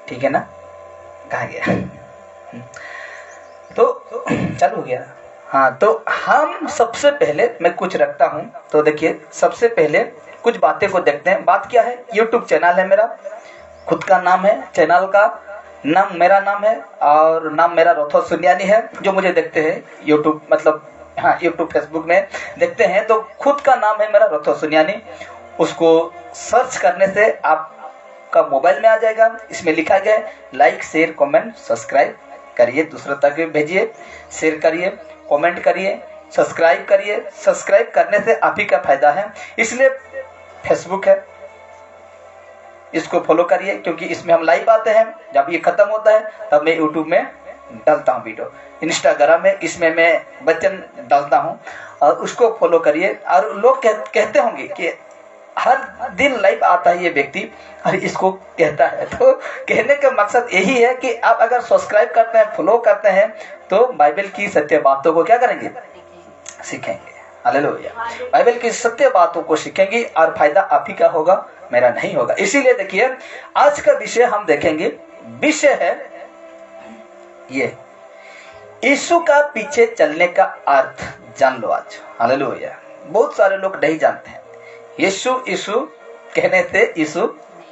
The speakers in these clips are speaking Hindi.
ठीक है ना, कहाँ गया? तो चालू हो गया। हाँ, तो हम सबसे पहले मैं कुछ रखता हूँ। तो देखिए, सबसे पहले कुछ बातें को देखते हैं। बात क्या है? यूट्यूब चैनल है मेरा, खुद का नाम है, चैनल का नाम मेरा नाम है और नाम मेरा रोथो सुनियानी है। जो मुझे देखते हैं यूट्यूब, मतलब हाँ यूट्यूब फेसबुक में देखते हैं, तो खुद का नाम है मेरा रोथो सुनियानी। उसको सर्च करने से आपका मोबाइल में आ जाएगा। इसमें लिखा गया है लाइक शेयर कमेंट सब्सक्राइब करिए, दूसरों तक भी भेजिए, शेयर करिए, कमेंट करिए, सब्सक्राइब करिए। सब्सक्राइब करने से आप ही का फायदा है, इसलिए फेसबुक है, इसको फॉलो करिए, क्योंकि इसमें हम लाइव आते हैं। जब ये खत्म होता है तब मैं यूट्यूब में डालता हूँ वीडियो, इंस्टाग्राम में इसमें मैं वचन डालता हूँ, और उसको फॉलो करिए। और लोग कहते होंगे कि हर दिन लाइव आता है ये व्यक्ति और इसको कहता है। तो कहने का मकसद यही है कि आप अगर सब्सक्राइब करते हैं, फॉलो करते हैं, तो बाइबल की सत्य बातों को क्या करेंगे? सीखेंगे। हालेलुया। बाइबल की सत्य बातों को सीखेंगे और फायदा आप ही का होगा, मेरा नहीं होगा। इसीलिए देखिए, आज का विषय हम देखेंगे। विषय है ये, यीशु का पीछे चलने का अर्थ जान लो आज। हालेलुया। बहुत सारे लोग नहीं जानते हैं। यीशु यीशु कहने से यीशु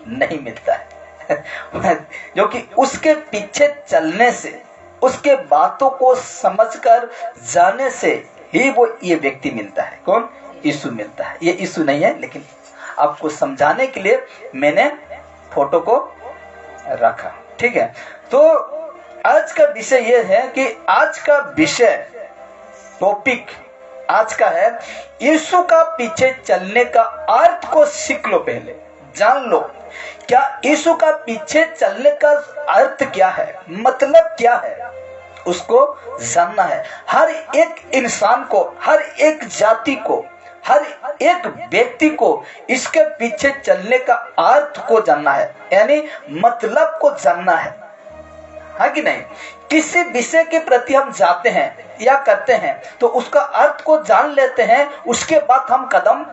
नहीं मिलता है जो कि उसके पीछे चलने से, उसके बातों को समझकर जाने से ही वो ये व्यक्ति मिलता है। कौन? यीशु मिलता है। ये यीशु नहीं है, लेकिन आपको समझाने के लिए मैंने फोटो को रखा। ठीक है, तो आज का विषय ये है कि आज का विषय, टॉपिक आज का है, यीशु का पीछे चलने का अर्थ को सीख लो, पहले जान लो। क्या यीशु का पीछे चलने का अर्थ क्या है, मतलब क्या है, उसको जानना है। हर एक इंसान को, हर एक जाति को, हर एक व्यक्ति को इसके पीछे चलने का अर्थ को जानना है, यानी मतलब को जानना है कि नहीं? किसी विषय के प्रति हम जाते हैं या करते हैं तो उसका अर्थ को जान लेते हैं, उसके बाद हम कदम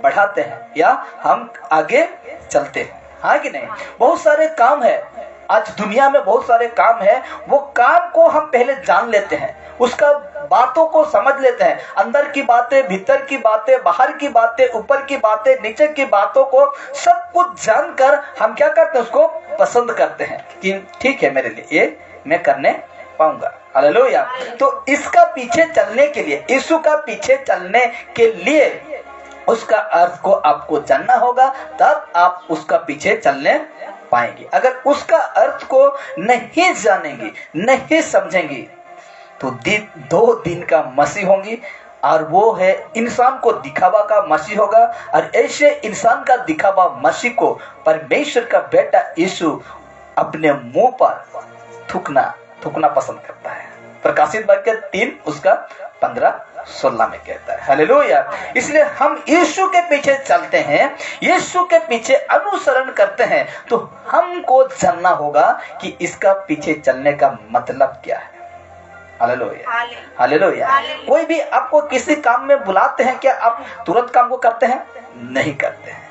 बढ़ाते हैं या हम आगे चलते हैं, कि नहीं? बहुत सारे काम है आज दुनिया में, बहुत सारे काम है, वो काम को हम पहले जान लेते हैं, उसका बातों को समझ लेते हैं, अंदर की बातें, भीतर की बातें, बाहर की बातें, ऊपर की बातें, नीचे की बातों को सब कुछ जानकर हम क्या करते हैं? उसको पसंद करते हैं कि ठीक है, मेरे लिए ये मैं करने पाऊंगा। हालेलुया। तो इसका पीछे चलने के लिए, यीशु का पीछे चलने के लिए उसका अर्थ को आपको जानना होगा, तब आप उसका पीछे चलने पाएंगे। अगर उसका अर्थ को नहीं जानेंगे, नहीं समझेंगे, तो 2 दिन का मसीह होंगी, और वो है इंसान को दिखावा का मसीह होगा। और ऐसे इंसान का दिखावा मसीह को परमेश्वर का बेटा यीशु अपने मुंह पर थूकना पसंद करता है। प्रकाशित वाक्य 3 उसका 15-16 में कहता है। हालेलुया। इसलिए हम यीशु के पीछे चलते हैं, यीशु के पीछे अनुसरण करते हैं, तो हमको जानना होगा कि इसका पीछे चलने का मतलब क्या है। हालेलुया। हालेलुया। कोई भी आपको किसी काम में बुलाते हैं, क्या आप तुरंत काम को करते हैं? नहीं करते हैं,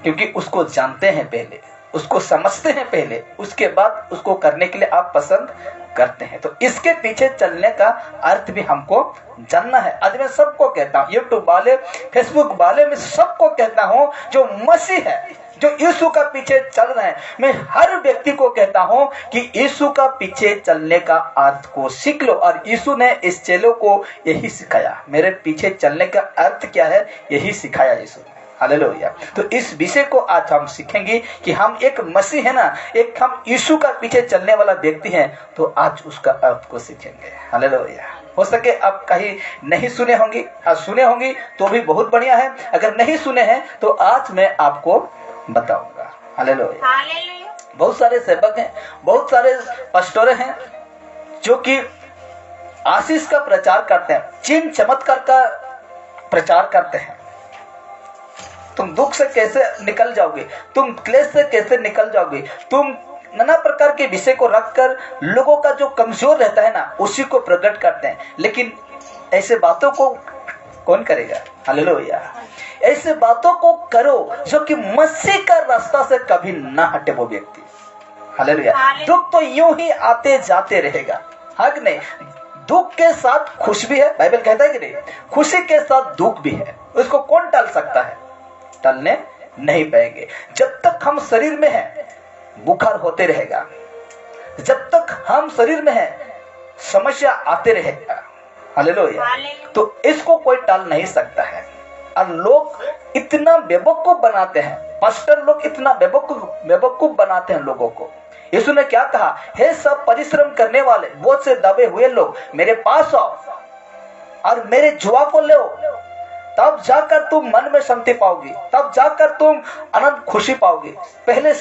क्योंकि उसको जानते हैं पहले, उसको समझते हैं पहले, उसके बाद उसको करने के लिए आप पसंद करते हैं। तो इसके पीछे चलने का अर्थ भी हमको जानना है। आज मैं सबको कहता हूँ, यूट्यूब वाले, फेसबुक वाले, मैं सबको कहता हूँ जो मसीह है, जो यीशु का पीछे चल रहे हैं, मैं हर व्यक्ति को कहता हूँ कि यीशु का पीछे चलने का अर्थ को सीख लो। और यीशु ने इस चेलों को यही सिखाया, मेरे पीछे चलने का अर्थ क्या है, यही सिखाया यीशु ने। हालेलुया। तो इस विषय को आज हम सीखेंगे कि हम एक मसीह है ना, एक हम यीशु का पीछे चलने वाला व्यक्ति हैं, तो आज उसका अर्थ को सीखेंगे। हालेलुया। हो सके आप कहीं नहीं सुने होंगे, आज सुने होंगे तो भी बहुत बढ़िया है, अगर नहीं सुने हैं तो आज मैं आपको बताऊंगा। हालेलुया। बहुत सारे सेवक हैं, बहुत सारे पास्टर हैं जो कि आशीष का प्रचार करते हैं, चिन्ह चमत्कार का प्रचार करते हैं। तुम दुख से कैसे निकल जाओगे, तुम क्लेश से कैसे निकल जाओगे, तुम नाना प्रकार के विषय को रखकर लोगों का जो कमजोर रहता है ना, उसी को प्रकट करते हैं। लेकिन ऐसे बातों को कौन करेगा? हालेलुया। ऐसे बातों को करो जो कि मसीह का रास्ता से कभी ना हटे वो व्यक्ति। हालेलुया। दुख तो यूं ही आते जाते रहेगा, हक नहीं। दुख के साथ खुश भी है, बाइबल कहता है कि नहीं? खुशी के साथ दुख भी है। उसको कौन टाल सकता है? टालने नहीं पाएंगे। जब तक हम शरीर में हैं बुखार होते रहेगा, जब तक हम शरीर में हैं समस्या आते रहेगा। हालेलुया। तो इसको कोई टाल नहीं सकता है। और लोग इतना बेवकूफ बनाते हैं, पास्टर लोग इतना बेवकूफ बनाते हैं लोगों को। यीशु ने क्या कहा? हे सब परिश्रम करने वाले, बोझ से दबे हुए लोग, मेरे पास आओ और मेरे जुआ को लो, तब जाकर तुम मन में शांति पाओगी, तब जाकर तुम आनंद खुशी पाओगी। पहले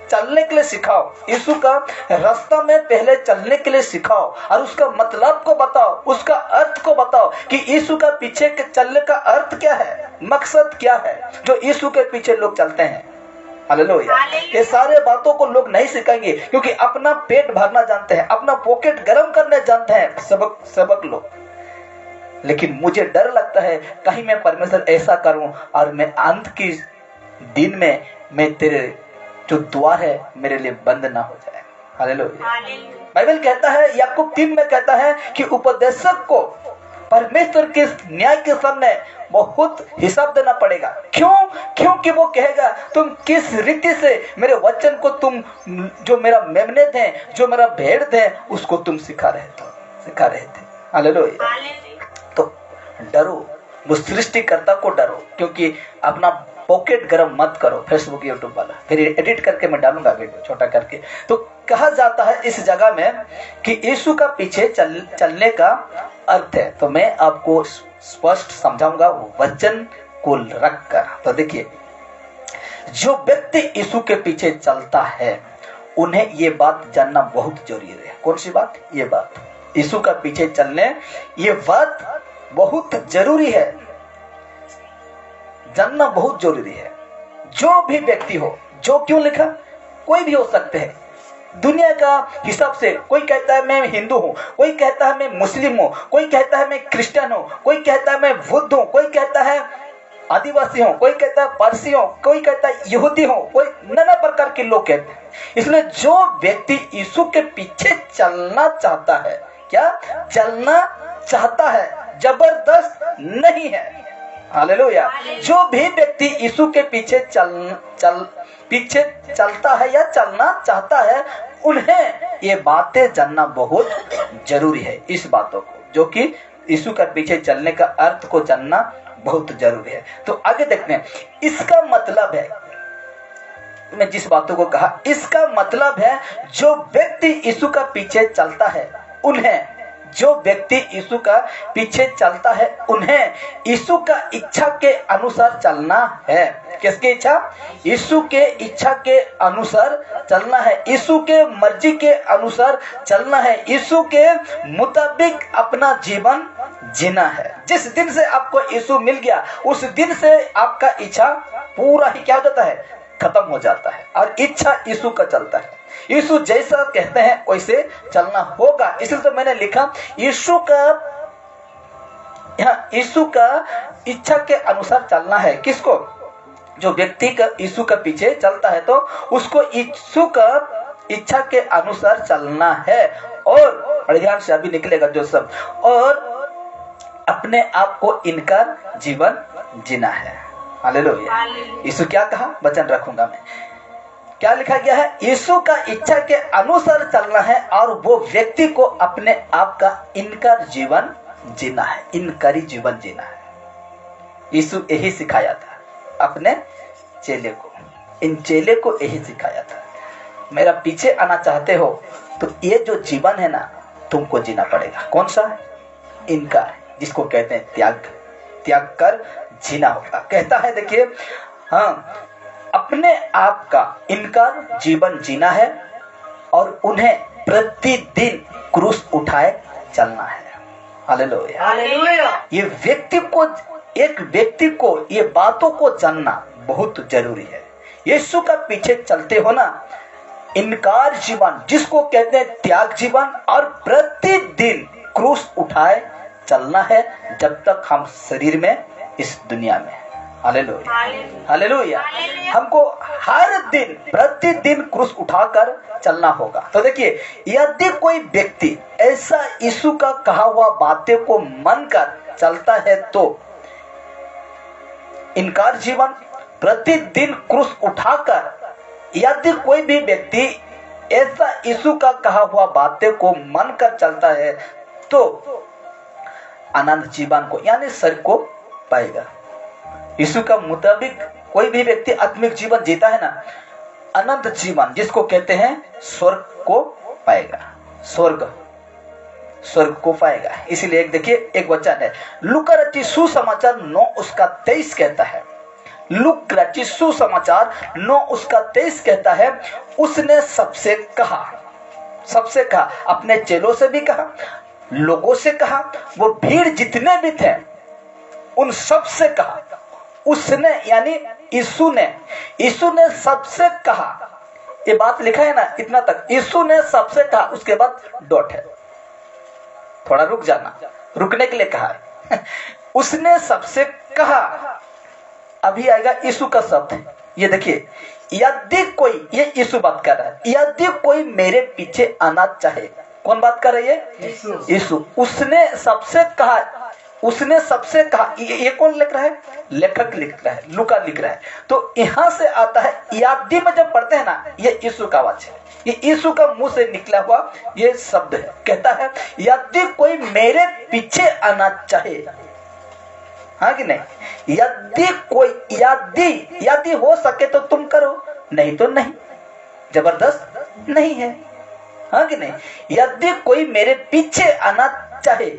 चलने के लिए सिखाओ, यीशु का रास्ता में पहले चलने के लिए सिखाओ और उसका मतलब को बताओ, उसका अर्थ को बताओ कि यीशु का पीछे के चलने का अर्थ क्या है, मकसद क्या है जो यीशु के पीछे लोग चलते हैं। हालेलुया। ये सारे बातों को लोग नहीं सिखाएंगे क्योंकि अपना पेट भरना जानते हैं, अपना पॉकेट गर्म करने जानते हैं सबक लोग। लेकिन मुझे डर लगता है कहीं मैं परमेश्वर ऐसा करूं और मैं अंत की दिन में मैं तेरे जो द्वार है मेरे लिए बंद ना हो जाए। हालेलुया। बाइबल कहता है, याकूब 3 में कहता है कि उपदेशक को परमेश्वर के न्याय के सामने बहुत हिसाब देना पड़ेगा। क्यों? क्योंकि वो कहेगा तुम किस रीति से मेरे वचन को, तुम जो मेरा मेमने थे, जो मेरा भेड़ थे, उसको तुम सिखा रहे थे। हालेलुया। तो डरो, वो सृष्टिकर्ता को डरो, क्योंकि अपना पॉकेट गरम मत करो। फेसबुक यूट्यूब वाला फिर एडिट करके मैं डालूंगा वीडियो छोटा करके। तो कहा जाता है इस जगह में कि यीशु का पीछे चलने का अर्थ है। तो मैं आपको स्पष्ट समझाऊंगा वचन को रखकर। तो देखिए, जो व्यक्ति यीशु के पीछे चलता है उन्हें ये बात जानना बहुत जरूरी है। कौन सी बात? ये बात, यीशु का पीछे चलने, ये बात बहुत जरूरी है, जानना बहुत जरूरी है। जो भी व्यक्ति हो, जो क्यों लिखा, कोई भी हो सकते हैं दुनिया का हिसाब से। कोई कहता है मैं हिंदू हूं, कोई कहता है मैं मुस्लिम हूं, कोई कहता है मैं क्रिश्चियन हूं, कोई कहता है मैं बुद्ध हूं, कोई कहता है आदिवासी हूं, कोई कहता है पारसी हूं, कोई कहता है यहूदी हूं, कोई नाना प्रकार के लोग कहते हैं। इसलिए जो व्यक्ति यीशु के पीछे चलना चाहता है, क्या चलना चाहता है, जबरदस्त नहीं है। हालेलुया। जो भी व्यक्ति यीशु के पीछे पीछे चलता है या चलना चाहता है, उन्हें ये बातें जानना बहुत जरूरी है। इस बातों को, जो कि यीशु के पीछे चलने का अर्थ को जानना बहुत जरूरी है। तो आगे देखते हैं। इसका मतलब है, मैं जिस बातों को कहा, इसका मतलब है जो व्यक्ति यीशु का पीछे चलता है उन्हें, जो व्यक्ति यीशु का पीछे चलता है उन्हें यीशु का इच्छा के अनुसार चलना है। किसकी इच्छा? यीशु के इच्छा के अनुसार चलना है, यीशु के मर्जी के अनुसार चलना है, यीशु के मुताबिक अपना जीवन जीना है। जिस दिन से आपको यीशु मिल गया उस दिन से आपका इच्छा पूरा ही क्या हो जाता है? खत्म हो जाता है और इच्छा यीशु का चलता है। यीशु जैसा कहते हैं वैसे चलना होगा। इसलिए तो मैंने लिखा यीशु का इच्छा के अनुसार चलना है। किसको? जो व्यक्ति का यीशु का पीछे चलता है तो उसको यीशु का इच्छा के अनुसार चलना है। और बड़े ध्यान से अभी निकलेगा जो सब, और अपने आप को इनकार जीवन जीना है। हालेलुया। यीशु क्या कहा? वचन रखूंगा मैं। क्या लिखा गया है? यीशु का इच्छा के अनुसार चलना है और वो व्यक्ति को अपने आप का इनकार जीवन जीना है, इनकारी जीवन जीना है। यीशु यही सिखाया था अपने चेले को, इन चेले को यही सिखाया था। मेरा पीछे आना चाहते हो तो ये जो जीवन है ना तुमको जीना पड़ेगा। कौन सा? इनकार, जिसको कहते हैं त्याग कर जीना होगा। कहता है देखिए, हाँ, अपने आप का इनकार जीवन जीना है और उन्हें प्रतिदिन क्रूस उठाए चलना है। हालेलुया। ये एक व्यक्ति को ये बातों को जानना बहुत जरूरी है। यीशु का पीछे चलते हो ना, इनकार जीवन जिसको कहते हैं त्याग जीवन, और प्रतिदिन क्रूस उठाए चलना है जब तक हम शरीर में इस दुनिया में। Hallelujah, hallelujah. हमको हर दिन प्रतिदिन क्रूस उठाकर चलना होगा। तो देखिए, यदि कोई व्यक्ति ऐसा यीशु का कहा हुआ बातें को मानकर चलता है तो इनकार जीवन, प्रतिदिन क्रूस उठाकर यदि कोई भी व्यक्ति ऐसा यीशु का कहा हुआ बातें को मानकर चलता है तो अनंत जीवन को यानी स्वर्ग को पाएगा। यीशु का मुताबिक कोई भी व्यक्ति आत्मिक जीवन जीता है ना, अनंत जीवन जिसको कहते हैं स्वर्ग को पाएगा, स्वर्ग को पाएगा। इसीलिए एक देखिए, एक वचन है लूका रचित सुसमाचार 9:23 कहता है, लूका रचित सुसमाचार 9:23 कहता है, उसने सबसे कहा, अपने चेलों से भी कहा, लोगों से कहा, वो भीड़ जितने भी थे उन सब से कहा। उसने यानी यीशु ने सबसे कहा। ये बात लिखा है ना इतना तक, यीशु ने सबसे कहा, उसके बाद डॉट है, थोड़ा रुक जाना, रुकने के लिए कहा है। उसने सबसे कहा, अभी आएगा यीशु का शब्द। ये देखिए, यदि कोई, ये यीशु बात कर रहा है, यदि कोई मेरे पीछे आना चाहे, कौन बात कर रही है? यीशु। उसने सबसे कहा, ये कौन लिख रहा है? लेखक लिख रहा है, लूका लिख रहा है। तो यहां से आता है, यदि में जब पढ़ते हैं ना, ये यीशु का आवाज है, ये यीशु का मुंह से निकला हुआ ये शब्द है। कहता है यदि कोई मेरे पीछे आना चाहे, हाँ कि नहीं? यदि कोई, यदि हो सके तो तुम करो, नहीं तो नहीं, जबरदस्त नहीं है, हाँ कि नहीं? यदि कोई मेरे पीछे आना चाहे,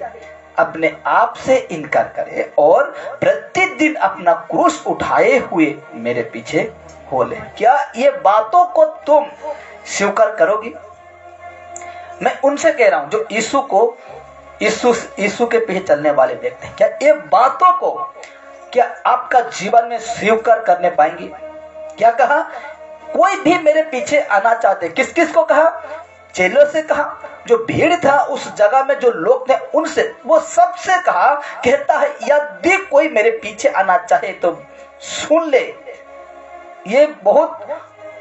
अपने आप से इनकार करे और प्रतिदिन अपना क्रूस उठाए हुए मेरे पीछे हो ले। क्या ये बातों को तुम स्वीकार करोगी? मैं उनसे कह रहा हूं जो यीशु के पीछे चलने वाले व्यक्ति हैं, क्या ये बातों को क्या आपका जीवन में स्वीकार करने पाएंगे? क्या कहा? कोई भी मेरे पीछे आना चाहते, किस किस को कहा? चेलों से कहा, जो भीड़ था उस जगह में जो लोग थे उनसे, वो सबसे कहा। कहता है यदि कोई मेरे पीछे आना चाहे तो सुन ले। ये बहुत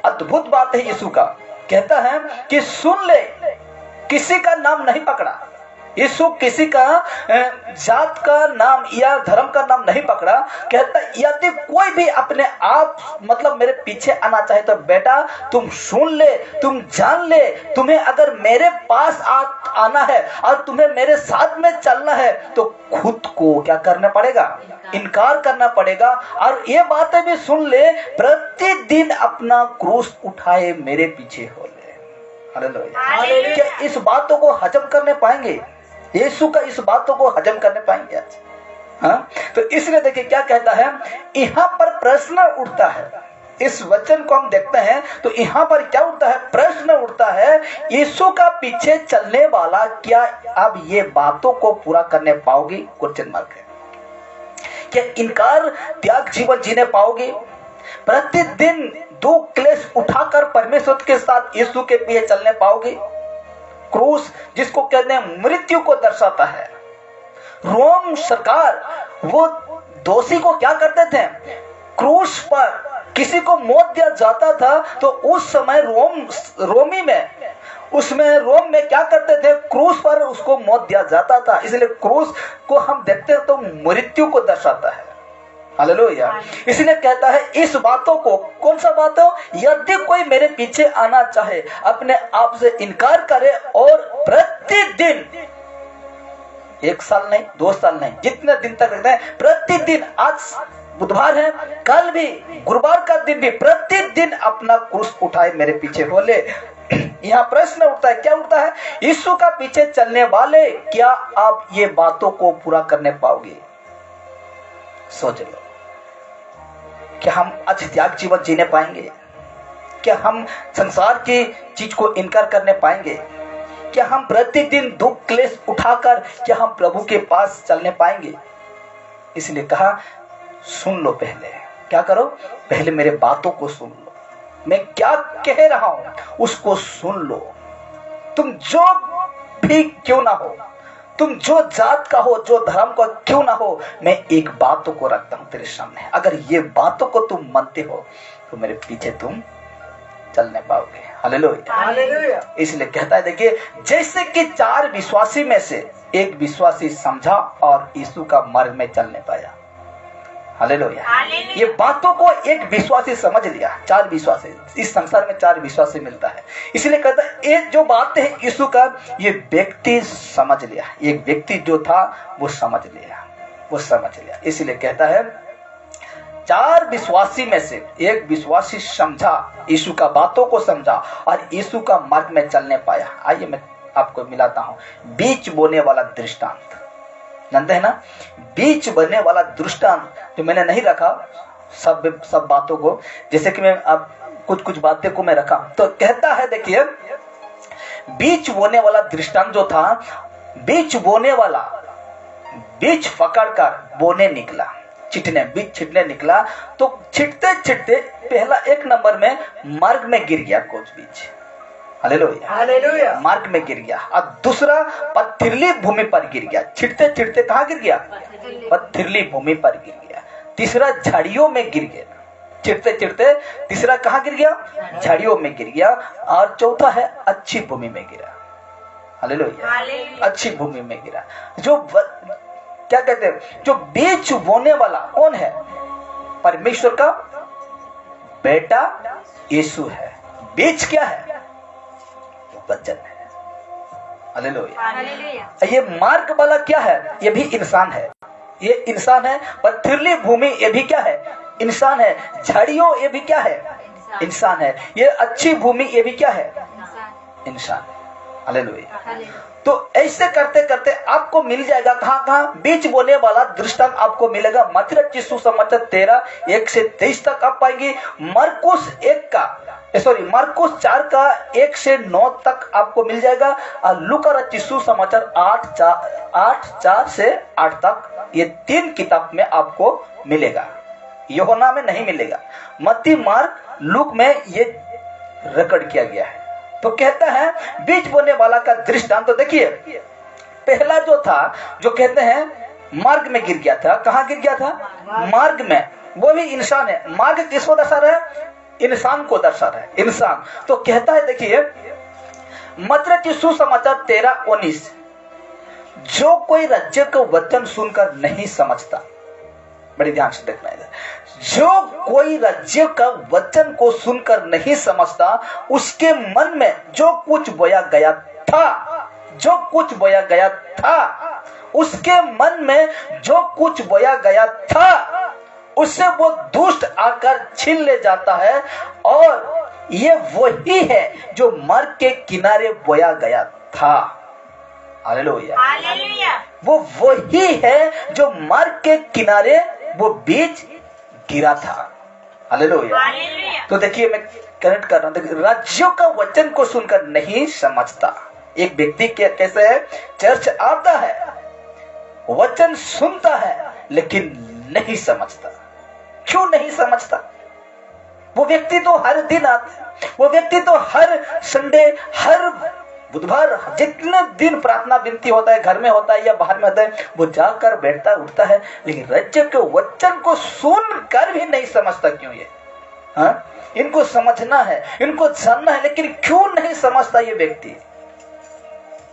अद्भुत बात है यीशु का। कहता है कि सुन ले, किसी का नाम नहीं पकड़ा यीशु, किसी का जात का नाम या धर्म का नाम नहीं पकड़ा। कहता यदि कोई भी अपने आप मतलब मेरे पीछे आना चाहे तो बेटा तुम सुन ले, तुम जान ले, तुम्हें अगर मेरे पास आना है और तुम्हें मेरे साथ में चलना है तो खुद को क्या करना पड़ेगा? इनकार करना पड़ेगा। और ये बातें भी सुन ले, प्रतिदिन अपना क्रूस उठाए मेरे पीछे हो ले। हालेलुया। क्या इस बातों को हजम करने पाएंगे? यीशु का इस बातों को हजम करने पाएंगे आज? हाँ, तो इसलिए देखिए क्या कहता है, यहाँ पर प्रश्न उठता है। इस वचन को हम देखते हैं तो यहाँ पर क्या उठता है? प्रश्न उठता है, यीशु का पीछे चलने वाला क्या अब ये बातों को पूरा करने पाओगी? क्वेश्चन मार्क है। क्या इनकार त्याग जीवन जीने पाओगे? प्रतिदिन दुख क्लेश उठाकर परमेश्वर के साथ यीशु के पीछे चलने पाओगे? क्रूस जिसको कहते हैं मृत्यु को दर्शाता है। रोम सरकार वो दोषी को क्या करते थे? क्रूस पर किसी को मौत दिया जाता था तो उस समय रोम में क्या करते थे? क्रूस पर उसको मौत दिया जाता था। इसलिए क्रूस को हम देखते हैं तो मृत्यु को दर्शाता है। हालेलुया। इसलिए कहता है इस बातों को, कौन सा बातों? यदि कोई मेरे पीछे आना चाहे, अपने आप से इनकार करे और प्रतिदिन, 1 साल नहीं, 2 साल नहीं, जितने दिन तक रहते हैं, प्रतिदिन, आज बुधवार है, कल भी, गुरुवार का दिन भी, प्रतिदिन अपना क्रूस उठाए मेरे पीछे हो ले। यहाँ प्रश्न उठता है, क्या उठता है? यीशु का पीछे चलने वाले क्या आप ये बातों को पूरा करने पाओगे? सोच लो, क्या हम आज त्याग जीवन जीने पाएंगे? क्या हम संसार की चीज को इनकार करने पाएंगे? क्या हम प्रतिदिन दुख क्लेश उठाकर क्या हम प्रभु के पास चलने पाएंगे? इसलिए कहा सुन लो, पहले क्या करो? पहले मेरे बातों को सुन लो, मैं क्या कह रहा हूं उसको सुन लो। तुम जो भी क्यों ना हो, तुम जो जात का हो, जो धर्म का क्यों ना हो, मैं एक बातों को रखता हूं तेरे सामने। अगर ये बातों को तुम मानते हो तो मेरे पीछे तुम चलने पाओगे। हालेलुया। इसलिए कहता है, देखिए, जैसे कि 4 विश्वासी में से एक विश्वासी समझा और यीशु का मार्ग में चलने पाया। हालेलुया। ये बातों को एक विश्वासी समझ लिया। 4 विश्वासी, इस संसार में 4 विश्वासी मिलता है। इसलिए कहता है, ये जो बातें हैं यीशु का, ये व्यक्ति समझ लिया। एक व्यक्ति जो था वो समझ लिया। इसलिए कहता है, 4 विश्वासी में से एक विश्वासी समझा, यीशु का बातों को समझा और यीशु का मार्ग में चलने पाया। आइए मैं आपको मिलाता हूं बीज बोने वाला दृष्टांत। जानते हैं ना, बीज बोने वाला दृष्टांत जो मैंने नहीं रखा सब बातों को, जैसे कि मैं अब कुछ बातें को मैं रखा। तो कहता है, देखिए, बीज बोने वाला दृष्टांत जो था, बीज बोने वाला बीज पकड़कर बोने निकला, बीज छिटने निकला। तो छिटते पहला 1 नंबर में मार्ग में गिर गया कुछ बीज। हालेलुया। मार्ग में गिर गया। और दूसरा पथरीली भूमि पर गिर गया। छिटते कहाँ गिर गया? पथरीली भूमि पर गिर गया। तीसरा झाड़ियों में गिर गया। छिटते तीसरा कहाँ गिर गया? झाड़ियों में गिर गया। और चौथा है अच्छी भूमि में गिरा। हालेलुया। अच्छी भूमि में गिरा। जो क्या कहते हैं, जो बीज बोने वाला कौन है? परमेश्वर का बेटा यीशु है। बीज क्या है? वचन है। हालेलुया। ये मार्ग वाला क्या है? ये भी इंसान है। ये इंसान है। पथरीली भूमि ये भी क्या है? इंसान है। झाड़ियों ये भी क्या है? इंसान है। ये अच्छी भूमि ये भी क्या है? इंसान है। हालेलुया। तो ऐसे करते करते आपको मिल जाएगा कहाँ बीज बोने वाला दृष्टांत आपको मिलेगा। मत्ती रचित सुसमाचार 13 1 से 23 तक आप पाएंगे। मरकुस 4 का 1 से 9 तक आपको मिल जाएगा। और लूका रचित सुसमाचार 8 4 से 8 तक। ये 3 किताब में आपको मिलेगा। यूहन्ना में नहीं मिलेगा। मत्ती, मार्क, लूक में ये रिकॉर्ड किया गया है। तो कहता है बीज बोने वाला का दृष्टांत। तो देखिए, पहला जो था, जो कहते हैं मार्ग में गिर गया था। कहाँ गिर गया था? मार्ग में। वो भी इंसान है। मार्ग किसको दर्शा रहा है? इंसान को दर्शा रहा है। इंसान। तो कहता है, देखिए, मत्ती रचित सुसमाचार 13 19, जो कोई राज्य का वचन सुनकर नहीं समझता, बड़ी ध्यान से देखना है, जो कोई राज्य का वचन को सुनकर नहीं समझता, उसके मन में जो कुछ बोया गया था, उसके मन में जो कुछ बोया गया था, उससे वो दुष्ट आकर छीन ले जाता है। और ये वही है जो मार्ग के किनारे बोया गया था। हालेलुया। वो वही है जो मार्ग के किनारे वो बीज गिरा था। हालेलुया। तो देखिए, मैं कनेक्ट कर रहा हूं। राज्यों का वचन को सुनकर नहीं समझता। एक व्यक्ति कैसे है? चर्च आता है, वचन सुनता है, लेकिन नहीं समझता। क्यों नहीं समझता? वो व्यक्ति तो हर दिन आता है। वो व्यक्ति तो हर संडे, हर बुधवार, जितने दिन प्रार्थना विनती होता है, घर में होता है या बाहर में होता है, वो जाकर बैठता उठता है, लेकिन राज्य के वचन को सुनकर भी नहीं समझता। क्यों? ये इनको समझना है, इनको जानना है, लेकिन क्यों नहीं समझता ये व्यक्ति?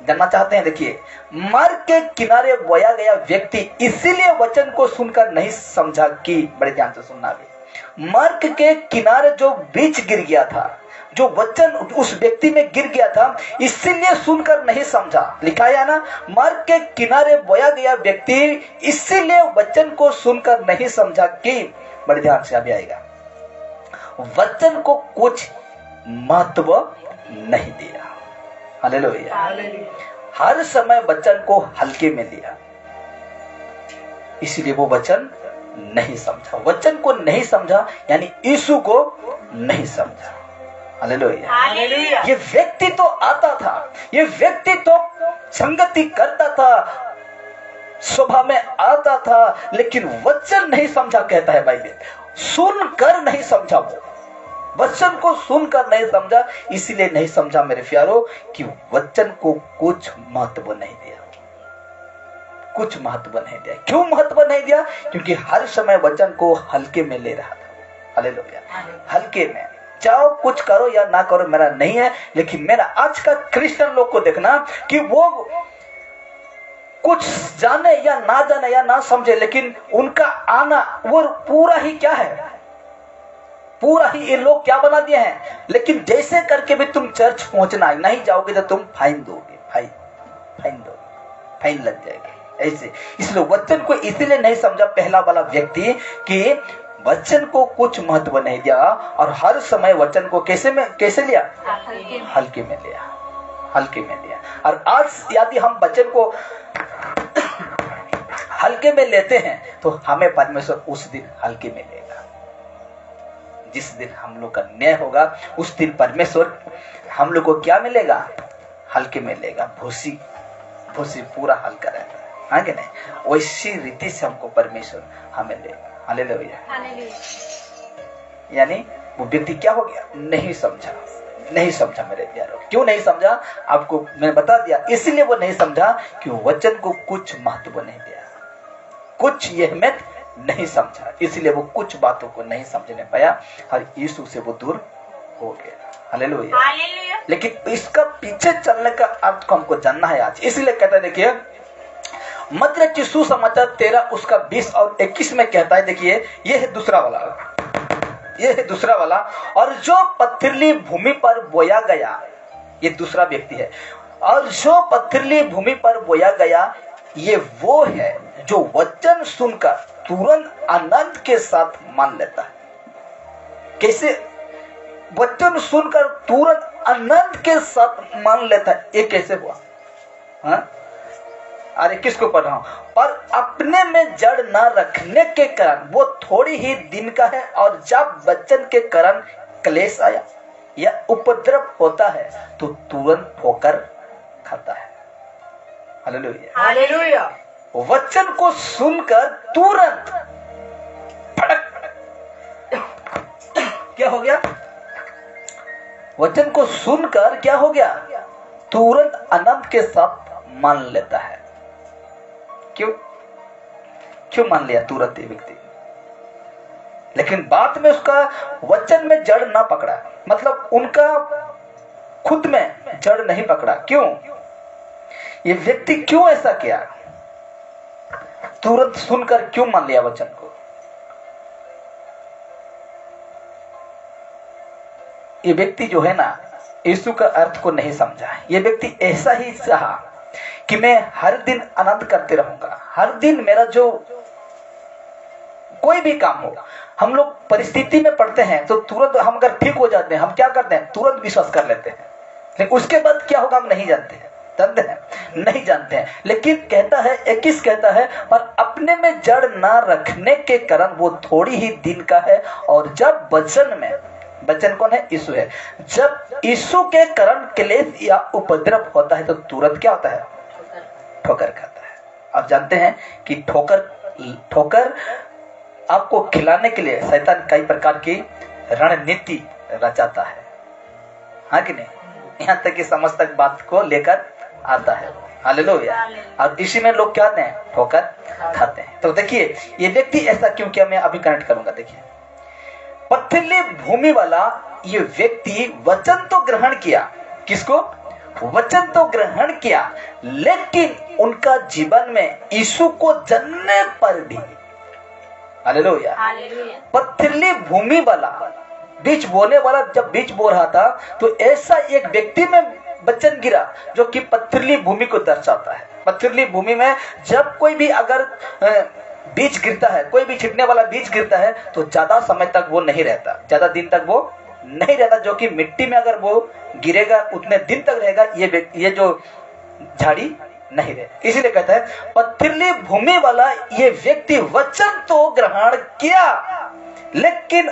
जानना चाहते हैं। देखिए, मार्ग के किनारे बोया गया व्यक्ति इसीलिए वचन को सुनकर नहीं समझा कि, बड़े ध्यान से सुनना भी, मार्ग के किनारे जो बीज गिर गया था, जो वचन उस व्यक्ति में गिर गया था, इसीलिए सुनकर नहीं समझा। लिखा है ना, मार्ग के किनारे बोया गया व्यक्ति इसीलिए वचन को सुनकर नहीं समझा कि, बड़े ध्यान से अभी आएगा, वचन को कुछ महत्व नहीं दिया। हालेलुया। हर समय वचन को हल्के में लिया, इसलिए वो वचन नहीं समझा। वचन को नहीं समझा यानी यीशु को नहीं समझा। हालेलुया। ये व्यक्ति तो आता था, ये व्यक्ति तो संगति करता था, सभा में आता था, लेकिन वचन नहीं समझा। कहता है बाइबल, सुनकर नहीं समझा। वो वचन को सुनकर नहीं समझा, इसीलिए नहीं समझा मेरे प्यारो कि वचन को कुछ महत्व नहीं दिया। कुछ महत्व नहीं दिया। क्यों महत्व नहीं दिया? क्योंकि हर समय वचन को हल्के में ले रहा था। हालेलुया। हल्के में, चाहो कुछ करो या ना करो मेरा नहीं है, लेकिन मेरा आज का क्रिश्चियन लोग को देखना कि वो कुछ जाने या ना जाने या ना समझे, लेकिन उनका आना वो पूरा ही क्या है, पूरा ही ये लोग क्या बना दिए हैं। लेकिन जैसे करके भी तुम चर्च पहुंचना नहीं जाओगे तो तुम फाइन दोगे, फाइन लग जाएगी ऐसे। इसलिए वचन को इसीलिए नहीं समझा पहला वाला व्यक्ति कि वचन को कुछ महत्व नहीं दिया और हर समय वचन को कैसे लिया? हल्के में लिया। और आज यदि हम वचन को हल्के में लेते हैं तो हमें परमेश्वर उस दिन हल्के में लेगा। जिस दिन हम लोग का न्याय होगा उस दिन परमेश्वर हम लोग को क्या मिलेगा? हल्के में लेगा। भूसी पूरा हल्का रहता है, हाँ कि नहीं? वैसी रीति से हमको परमेश्वर हमें लेगा। हालेलुया। यानी वो व्यक्ति क्या हो गया? नहीं समझा मेरे प्यारों। क्यों नहीं समझा? आपको मैंने बता दिया। इसलिए वो नहीं समझा कि वचन को कुछ महत्व नहीं दिया, कुछ अहमियत नहीं समझा, इसलिए वो कुछ बातों को नहीं समझने पाया और यीशु से वो दूर हो गया। हालेलुया। लेकिन इसका पीछे चलने का अर्थ को हमको जानना है आज। इसलिए कहता है, देखिए मत्ती रचित सुसमाचार 13 उसका 20 और 21 में कहता है, देखिए ये है दूसरा वाला। और जो पथरीली भूमि पर बोया गया, ये दूसरा व्यक्ति है। और जो पथरीली भूमि पर बोया गया ये वो है जो वचन सुनकर तुरंत आनंद के साथ मान लेता है। कैसे? वचन सुनकर तुरंत आनंद के साथ मान लेता है। ये कैसे हुआ? हाँ? अरे किसको पढ़ रहा हूं? पर अपने में जड़ न रखने के कारण वो थोड़ी ही दिन का है, और जब वचन के कारण क्लेश आया या उपद्रव होता है तो तुरंत ठोकर खाता है। हालेलुया। वचन को सुनकर तुरंत फटक क्या हो गया? वचन को सुनकर क्या हो गया? तुरंत आनंद के साथ मान लेता है। क्यों मान लिया तुरंत ये व्यक्ति? लेकिन बाद में उसका वचन में जड़ ना पकड़ा, मतलब उनका खुद में जड़ नहीं पकड़ा। क्यों? ये व्यक्ति क्यों ऐसा किया? तुरंत सुनकर क्यों मान लिया वचन को? ये व्यक्ति जो है ना, यीशु का अर्थ को नहीं समझा। ये व्यक्ति ऐसा ही चाहा कि मैं हर दिन आनंद करते रहूंगा, हर दिन मेरा जो कोई भी काम हो। हम लोग परिस्थिति में पड़ते हैं तो तुरंत हम अगर ठीक हो जाते हैं, हम क्या करते हैं? तुरंत विश्वास कर लेते हैं। लेकिन उसके बाद क्या होगा हम नहीं जानते हैं, नहीं जानते हैं। लेकिन कहता है 21 कहता है, पर अपने में जड़ ना रखने के कारण वो थोड़ी ही दिन का है, और जब वचन कौन है? यीशु है। जब यीशु के कारण क्लेश या उपद्रव होता है तो तुरंत क्या होता है? ठोकर खाता है। आप जानते हैं कि ठोकर आपको खिलाने के लिए शैतान कई प्रकार की रणनीति रचाता है, हाँ कि नहीं? यहाँ तक कि समझ तक बात को लेकर आता है। हालेलुया। और इसी में लोग क्या करते हैं? ठोकर खाते हैं। तो देखिए ये व्यक्ति ऐसा क्यों किया, मैं अभी कनेक्ट करूंगा। देखिए पथरीली भूमि वाला ये व्यक्ति वचन तो ग्रहण किया। किसको? वचन तो ग्रहण किया, लेकिन उनका जीवन में यीशु को जानने पर भी, हालेलुया, पथरीली भूमि वाला बीज बोने वाला जब बीज बो रहा था तो ऐसा एक व्यक्ति में वचन गिरा जो कि पथरीली भूमि को दर्शाता है। पथरीली भूमि में जब कोई भी अगर बीज गिरता है, कोई भी छिटने वाला बीज गिरता है तो ज्यादा समय तक वो नहीं रहता, ज्यादा दिन तक वो नहीं रहता। जो कि मिट्टी में अगर वो गिरेगा उतने दिन तक रहेगा, ये जो झाड़ी नहीं रहे। इसीलिए कहता है पथरीली भूमि वाला ये व्यक्ति वचन तो ग्रहण किया, लेकिन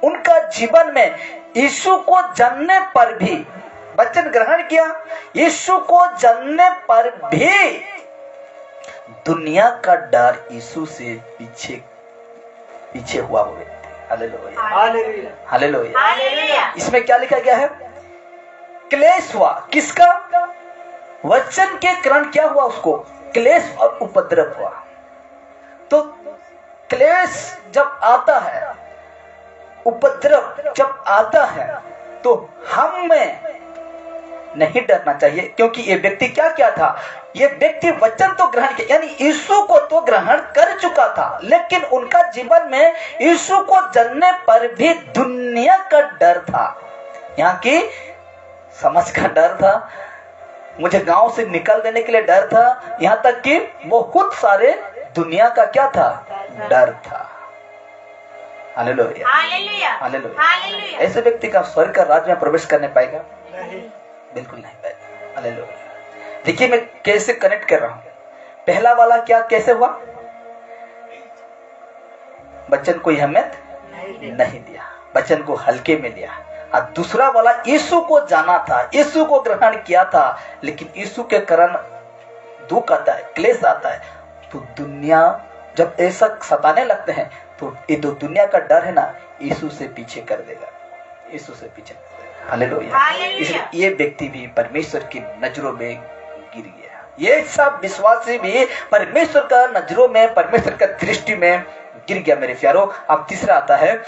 उनका जीवन में यीशु को जानने पर भी, वचन ग्रहण किया, यीशु को जानने पर भी दुनिया का डर यीशु से पीछे हुआ वो व्यक्ति। Hallelujah, hallelujah. इसमें क्या लिखा गया है? क्लेश हुआ। किसका? वचन के कारण क्या हुआ? उसको क्लेश और उपद्रव हुआ। तो क्लेश जब आता है, उपद्रव जब आता है, तो हमें नहीं डरना चाहिए, क्योंकि ये व्यक्ति क्या क्या था, ये व्यक्ति वचन तो ग्रहण किया, यानी यीशु को तो ग्रहण कर चुका था, लेकिन उनका जीवन में यीशु को जानने पर भी दुनिया का डर था, यहाँ की समझ का डर था, मुझे गांव से निकल देने के लिए डर था, यहाँ तक कि बहुत सारे दुनिया का क्या था, डर था। Hallelujah, hallelujah. ऐसे व्यक्ति का स्वर्ग का राज्य में प्रवेश करने पाएगा? बिल्कुल नहीं पाएगा। हालेलुया। देखिए मैं कैसे कनेक्ट कर रहा हूं। पहला वाला क्या कैसे हुआ, वचन को अहमियत नहीं दिया, वचन को हल्के में लिया। और दूसरा वाला यीशु को जाना था, यीशु को ग्रहण किया था, लेकिन यीशु के कारण दुख आता है, क्लेश आता है, तो दुनिया जब ऐसा सताने लगते हैं, तो ये जो दुनिया का डर है ना, यीशु से पीछे कर देगा, यीशु से पीछे कर देगा। हालेलुया। इसलिए ये व्यक्ति भी परमेश्वर की नजरों में गिर गया, ये सब विश्वासी भी परमेश्वर का नजरों में, परमेश्वर का दृष्टि में गिर गया। मेरे प्यारों, अब तीसरा आता है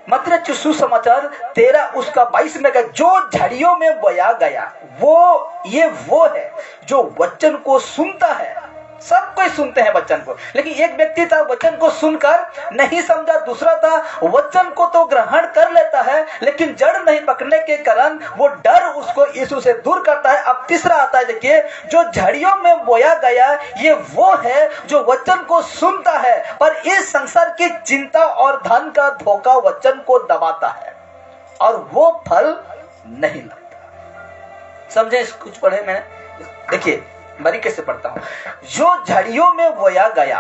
मत्ती सुसमाचार 13 उसका 22 में, जो झाड़ियों में बोया गया वो है जो वचन को सुनता है। सब कोई सुनते हैं वचन को, लेकिन एक व्यक्ति था वचन को सुनकर नहीं समझा, दूसरा था वचन को तो ग्रहण कर लेता है, लेकिन जड़ नहीं पकड़ने के कारण वो डर उसको यीशु से दूर करता है। अब तीसरा आता है, देखिए, जो झाड़ियों में बोया गया ये वो है जो वचन को सुनता है, पर इस संसार की चिंता और धन का धोखा वचन को दबाता है और वो फल नहीं लगता। समझे? कुछ पढ़े मैंने, देखिए बारीकी से पढ़ता हूं। जो झाड़ियों में बोया गया,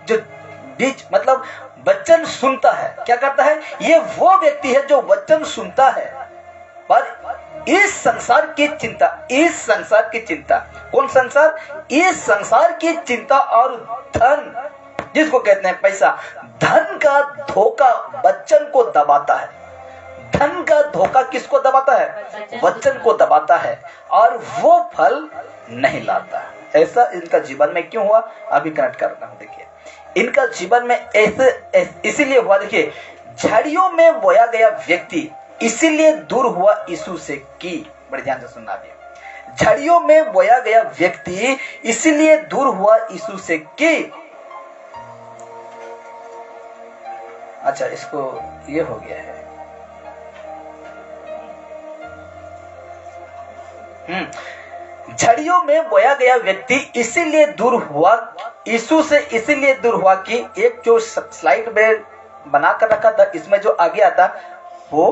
जो बीज मतलब वचन सुनता है, क्या करता है, ये वो व्यक्ति है जो वचन सुनता है, पर इस संसार की चिंता, कौन संसार, इस संसार की चिंता और धन, जिसको कहते हैं पैसा, धन का धोखा वचन को दबाता है। धन का धोखा किसको दबाता है, वचन को दबाता है, और वो फल नहीं लाता। ऐसा इनका जीवन में क्यों हुआ, अभी कनेक्ट करना हूं। देखिए इनका जीवन में ऐसे इसीलिए हुआ, देखिए झाड़ियों में बोया गया व्यक्ति इसीलिए दूर हुआ यीशु से, की बड़े ध्यान से सुनना भी, झाड़ियों में बोया गया व्यक्ति इसीलिए दूर हुआ यीशु से, की अच्छा इसको ये हो गया है, झाड़ियों में बोया गया व्यक्ति इसीलिए दूर हुआ यीशु से, इसीलिए दूर हुआ कि एक जो स्लाइड में बना कर रखा था, इसमें जो आगे आता वो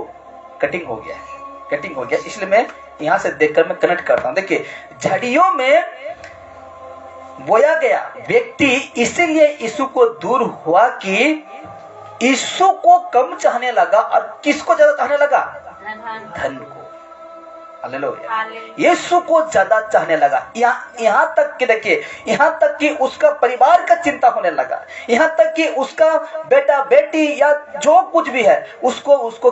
कटिंग हो गया, इसलिए मैं यहां से देखकर मैं कनेक्ट करता हूं। देखिए झाड़ियों में बोया गया व्यक्ति इसीलिए यीशु को दूर हुआ कि यीशु को कम चाहने लगा, और किसको ज्यादा चाहने लगा, धन को। हालेलुया। यीशु को ज्यादा चाहने लगा, यहाँ तक कि देखिए, यहाँ तक कि उसका परिवार का चिंता होने लगा, यहाँ तक कि उसका बेटा बेटी या जो कुछ भी है उसको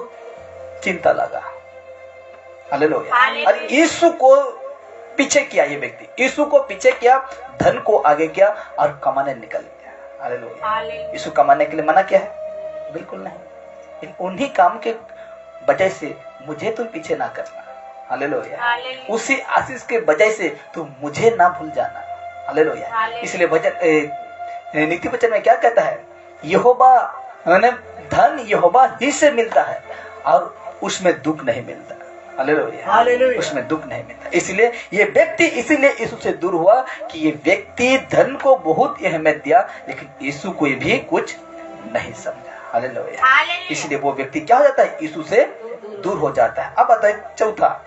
चिंता लगा। हालेलुया। और यीशु को पीछे किया, ये व्यक्ति यीशु को पीछे किया, धन को आगे किया और कमाने निकल गया। हालेलुया। यीशु कमाने के लिए मना किया है? बिल्कुल नहीं। उन्हीं काम के वजह से मुझे तुम पीछे ना करना। हालेलुया। उसी आशीष के वजह से तुम मुझे ना भूल जाना। हालेलुया। इसलिए वचन नीति वचन में क्या कहता है, यहोवा धन यहोवा ही से मिलता है और उसमें दुख नहीं मिलता। हालेलुया। उसमें दुख नहीं मिलता। इसलिए ये व्यक्ति इसीलिए यीशु से दूर हुआ कि ये व्यक्ति धन को बहुत अहमियत दिया, लेकिन यीशु को भी कुछ नहीं समझा। हालेलुया। इसलिए वो व्यक्ति क्या हो जाता है, यीशु से दूर हो जाता है। अब आता है चौथा,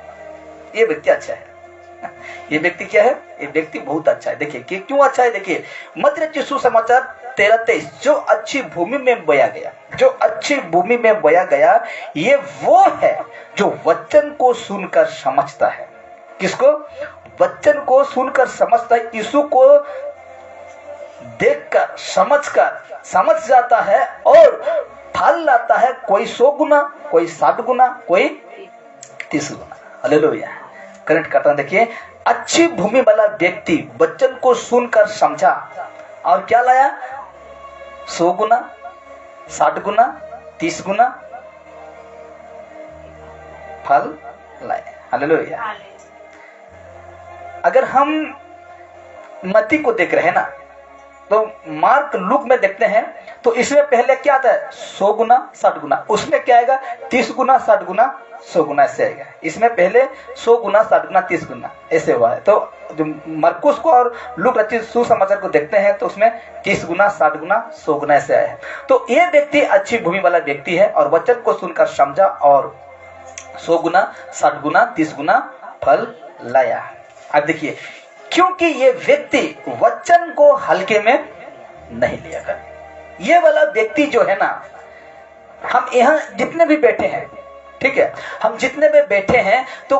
ये व्यक्ति अच्छा है। ये व्यक्ति क्या है, ये व्यक्ति बहुत अच्छा है। देखिए कि क्यों अच्छा है, देखिए मत्ती सुसमाचार 13:23, जो अच्छी भूमि में बोया गया, जो अच्छी भूमि में बोया गया, ये वो है जो वचन को सुनकर समझता है। किसको? वचन को सुनकर समझता है, यीशु को देखकर समझ जाता है और फल लाता है, कोई 100 गुना, कोई 60 गुना, कोई 30 गुना। हालेलुया। कनेक्ट करता हूं। देखिए अच्छी भूमि वाला व्यक्ति वचन को सुनकर समझा और क्या लाया? 100 गुना, 60 गुना, 30 गुना फल लाए। हालेलुया। अगर हम मत्ती को देख रहे हैं ना, तो मार्क लूक में देखते हैं तो इसमें पहले क्या आता है? 100 गुना, 60 गुना। उसमें क्या आएगा? 30 गुना, 60 गुना, 100 गुना ऐसे आएगा। इसमें पहले 100 गुना, 60 गुना, 30 गुना ऐसे हुआ है। तो जो मरकुस को और लूक रचित सुसमाचार को देखते हैं तो उसमें 30 गुना, 60 गुना, 100 गुना ऐसे आया है। तो ये व्यक्ति अच्छी भूमि वाला व्यक्ति है और वचन को सुनकर समझा और 100 गुना, 60 गुना, 30 गुना फल लाया। अब देखिए, क्योंकि ये व्यक्ति वचन को हल्के में नहीं लिया कर। ये वाला व्यक्ति जो है ना, हम यहाँ जितने भी बैठे हैं, ठीक है, हम जितने भी बैठे हैं तो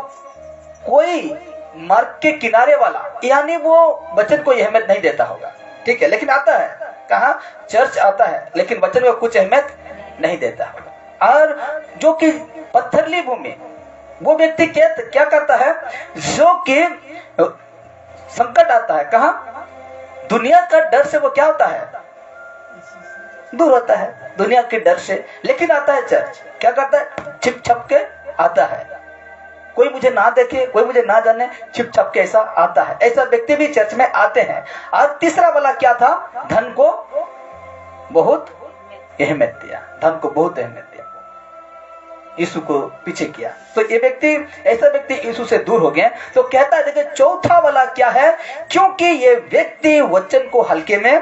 कोई मार्ग के किनारे वाला यानी वो वचन को अहमियत नहीं देता होगा, ठीक है, लेकिन आता है कहाँ? चर्च आता है, लेकिन वचन को कुछ अहमियत नहीं देता होगा। और जो कि पत्थरली भूमि, वो व्यक्ति क्या करता है? जो कि संकट आता है कहाँ? दुनिया का डर से वो क्या होता है? दूर होता है दुनिया के डर से, लेकिन आता है चर्च। क्या करता है? छिप छप के आता है। कोई मुझे ना देखे, कोई मुझे ना जाने, छिप छप के ऐसा आता है। ऐसा व्यक्ति भी चर्च में आते हैं। और तीसरा वाला क्या था? धन को बहुत अहमियत दिया, धन को बहुत अहमियत दिया, यीशु को पीछे किया। तो ये व्यक्ति, ऐसा व्यक्ति यीशु से दूर हो गया। तो कहता है देखिए चौथा वाला क्या है? क्योंकि ये व्यक्ति वचन को हल्के में